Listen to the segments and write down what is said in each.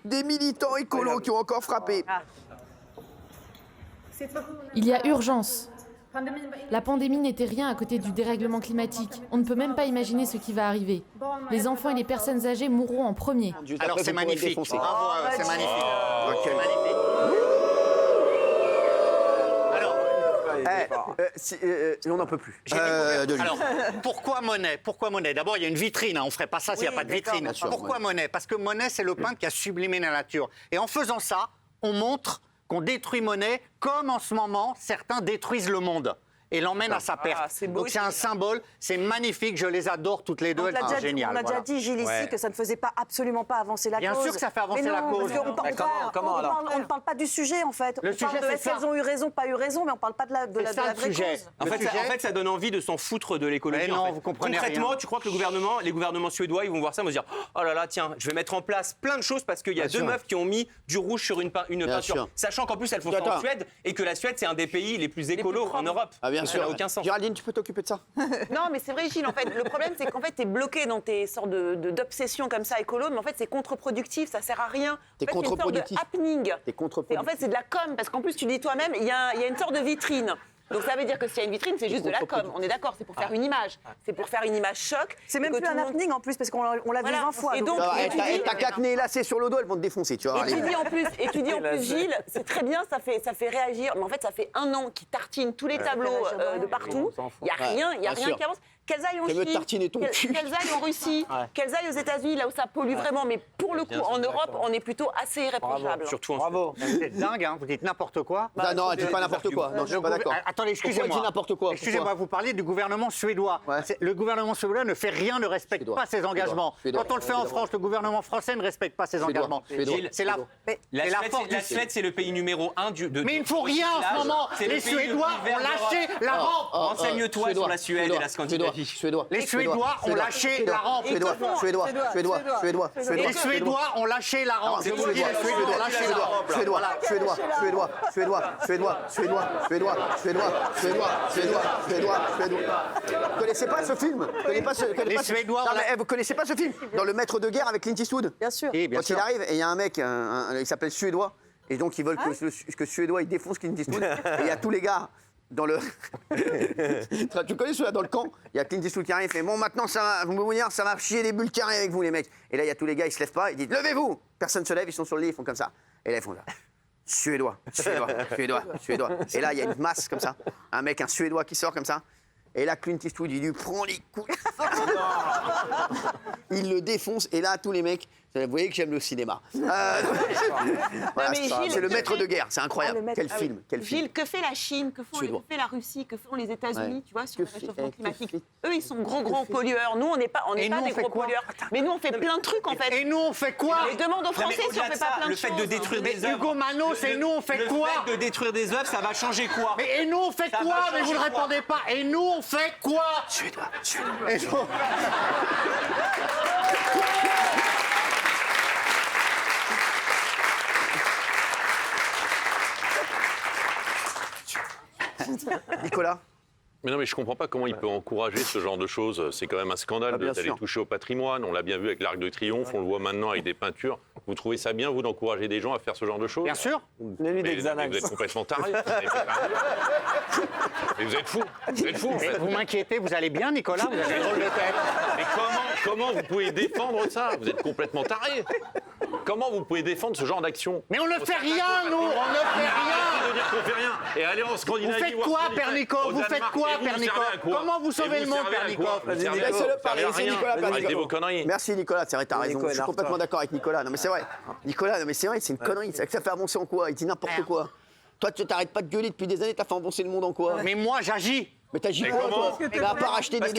Des militants écolos qui ont encore frappé. Il y a urgence. La pandémie n'était rien à côté du dérèglement climatique. On ne peut même pas imaginer ce qui va arriver. Les enfants et les personnes âgées mourront en premier. Alors c'est magnifique. Bravo, c'est magnifique. Ok. C'est magnifique. On n'en peut plus. Alors, pourquoi Monet? Pourquoi Monet? D'abord, il y a une vitrine. On ne ferait pas ça s'il n'y a pas de vitrine. Pourquoi Monet? Parce que Monet, c'est le peintre qui a sublimé la nature. Et en faisant ça, on montre qu'on détruit Monet comme en ce moment, certains détruisent le monde et l'emmènent à sa perte. Donc c'est un symbole, c'est magnifique, je les adore toutes les deux, elles sont géniales. On a déjà dit, Gilles, ici, que ça ne faisait absolument pas avancer la cause. Bien sûr que ça fait avancer la cause. On ne parle pas du sujet, en fait. Le on parle sujet, de est-ce qu'elles ont eu raison, pas eu raison, mais on ne parle pas de la vraie cause. En fait, ça donne envie de s'en foutre de l'écologie. Non, vous comprenez Concrètement, rien. tu crois que les gouvernements suédois, ils vont voir ça, ils vont se dire « Oh là là, tiens, je vais mettre en place plein de choses parce qu'il y a deux meufs qui ont mis du rouge sur une peinture. » Sachant qu'en plus, elles font ça en Suède et que la Suède, c'est un des pays les plus écolos en Europe. Ah bien sûr. Ça n'a aucun sens. Géraldine, tu peux t'occuper de ça? Non, mais c'est vrai, Gilles, en fait, le problème, c'est qu'en fait, t'es bloqué dans tes sortes d'obsessions comme ça écolo, mais en fait, c'est contre-productif, ça sert à rien. T'es en fait, contre-productif. C'est une sorte de happening. T'es contre-productif. En fait, c'est de la com, parce qu'en plus, tu dis toi-même, il y a une sorte de vitrine. Donc ça veut dire que s'il y a une vitrine, c'est juste de la com. On est d'accord, c'est pour faire une image. C'est pour faire une image choc. C'est même plus un happening en plus, parce qu'on l'a vu 20 fois. Et donc, T'as qu'à tenir lacets sur le dos, elles vont te défoncer, tu vois. Et tu dis en plus, Gilles, c'est très bien, ça fait réagir. Mais en fait, ça fait 1 an qu'ils tartinent tous les tableaux de partout. Il n'y a rien qui avance. Qu'elles aillent en Chine, qu'elles aillent en Russie, qu'elles aillent aux États-Unis, là où ça pollue vraiment. Mais pour le coup, en Europe, on est plutôt assez irréprochable. Surtout Bravo. C'est dingue, hein. Vous dites n'importe quoi. Non, elle dit pas n'importe quoi. Non, je suis pas d'accord. Attendez, excusez-moi. Pourquoi elle dit n'importe quoi? Excusez-moi, vous parliez du gouvernement suédois. Le gouvernement suédois ne fait rien, ne respecte pas ses engagements. Quand on le fait en France, le gouvernement français ne respecte pas ses engagements. C'est la force. La Suède, c'est le pays numéro 1 de. Mais il ne faut rien en ce moment. Les Suédois ont lâché la rampe. Renseigne-toi sur la Suède et la Scandinavie. Les Suédois ont lâché la rampe. Suédois. Les Suédois ont lâché la rampe. Je vous le dis, les Suédois ont lâché la rampe. Vous connaissez pas ce film? Les Suédois. Vous connaissez pas ce film? Dans Le Maître de guerre avec Clint Eastwood? Bien sûr. Quand il arrive, et il y a un mec, il s'appelle Suédois, et donc ils veulent que Suédois il défonce Clint Eastwood. Et il y a tous les gars dans le. Tu connais celui-là dans le camp? Il y a Clint Eastwood qui arrive, il fait bon, maintenant ça va, vous me dire, ça va chier des bulles carrées avec vous les mecs. Et là il y a tous les gars, ils se lèvent pas, ils disent levez-vous. Personne se lève, ils sont sur le lit, ils font comme ça. Et là ils font ça. Suédois. Et là il y a une masse comme ça, un mec, un Suédois qui sort comme ça. Et là, Clint Eastwood, il lui prend les coups. Il le défonce. Et là, tous les mecs, vous voyez que j'aime le cinéma. C'est Le Maître de guerre. C'est incroyable. Quel film. Gilles, que fait la Chine, que fait la Russie, que font les États-Unis, tu vois, sur le réchauffement climatique? Eux, ils sont gros pollueurs. Nous, on n'est pas des gros pollueurs. Mais nous, on fait plein de trucs, en fait. Et nous, on fait quoi? Mais demande aux Français si on fait pas plein de le fait choses. de détruire des œuvres. Hugo Manos, et nous, on fait quoi? Le fait de détruire des œuvres, ça va changer quoi? Mais et nous, on fait quoi? Mais vous ne répondez pas. Et nous, on fait quoi? Suédois. Et nous... Nicolas? Mais non, mais je comprends pas comment il peut encourager ce genre de choses. C'est quand même un scandale d'aller toucher au patrimoine. On l'a bien vu avec l'Arc de Triomphe, on le voit maintenant avec des peintures. Vous trouvez ça bien, vous, d'encourager des gens à faire ce genre de choses? Bien sûr. Mais vous êtes complètement taré. Mais vous êtes fou. Vous m'inquiétez, vous allez bien, Nicolas? Vous avez un drôle de tête. Mais comment vous pouvez défendre ça? Vous êtes complètement taré. Comment vous pouvez défendre ce genre d'action? Mais on ne fait rien, nous. On ne fait rien. De dire qu'on fait rien. Et aller en Scandinavie. Vous faites quoi, Pernikov? Vous faites quoi, Pernikov? Comment vous sauvez le monde, Pernikov? Laissez-le parler, c'est Nicolas Pernikov. Arrêtez vos conneries. Merci Nicolas, c'est vrai, t'as raison. Je suis complètement d'accord avec Nicolas. Non mais c'est vrai. Nicolas, non mais c'est vrai, c'est une connerie. Ça fait avancer en quoi? Il dit n'importe quoi. Toi, tu t'arrêtes pas de gueuler depuis des années, t'as fait avancer le monde en quoi? Mais moi, j'agis. Mais t'agis quoi, toi? À part acheter des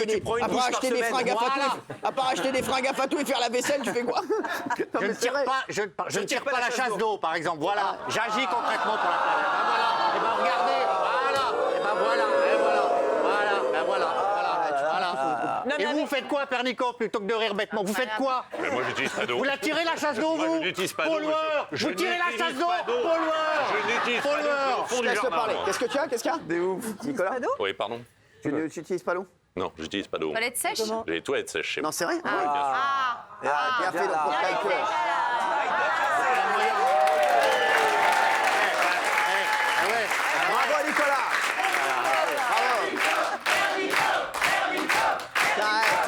fringues à Fatou et faire la vaisselle, tu fais quoi? Je ne tire pas la chasse d'eau, par exemple. Voilà. J'agis concrètement pour la planète. Ben voilà. Et ben regardez. Voilà. Et vous faites quoi, Pernikov, plutôt que de rire bêtement? Vous faites quoi? Mais moi, j'utilise pas d'eau. Vous la tirez la chasse d'eau, vous? Je n'utilise pas d'eau. Pollueur. Vous tirez la chasse d'eau, pollueur. Je n'utilise pas d'eau. Au fond du Laisse-le jardin, parler. moi. Qu'est-ce que tu as? Des ouf. Nicolas? Oui, pardon. Tu n'utilises pas l'eau? Non, j'utilise pas d'eau. Toilette sèche? J'ai les toilettes sèches chez moi. Non, c'est vrai? Oui, bien sûr. Bien fait, donc pour quelqu'un.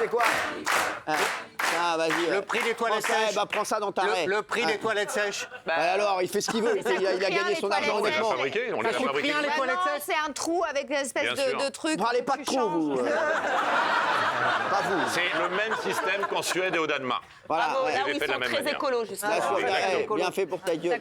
sais quoi Tiens, vas-y. Le prix des toilettes sèches. Prends ça dans ta raie. Le prix des toilettes sèches. Alors, il fait ce qu'il veut. Il a gagné son argent, honnêtement. On les a fabriqués. les toilettes sèches. C'est un trou avec une espèce de truc. Vous parlez pas de trop, vous. Pas vous. C'est le même système qu'en Suède et au Danemark. Voilà. Bravo, là où J'ai ils fait de la sont même très manière. écolos, justement. Bien fait pour ta gueule.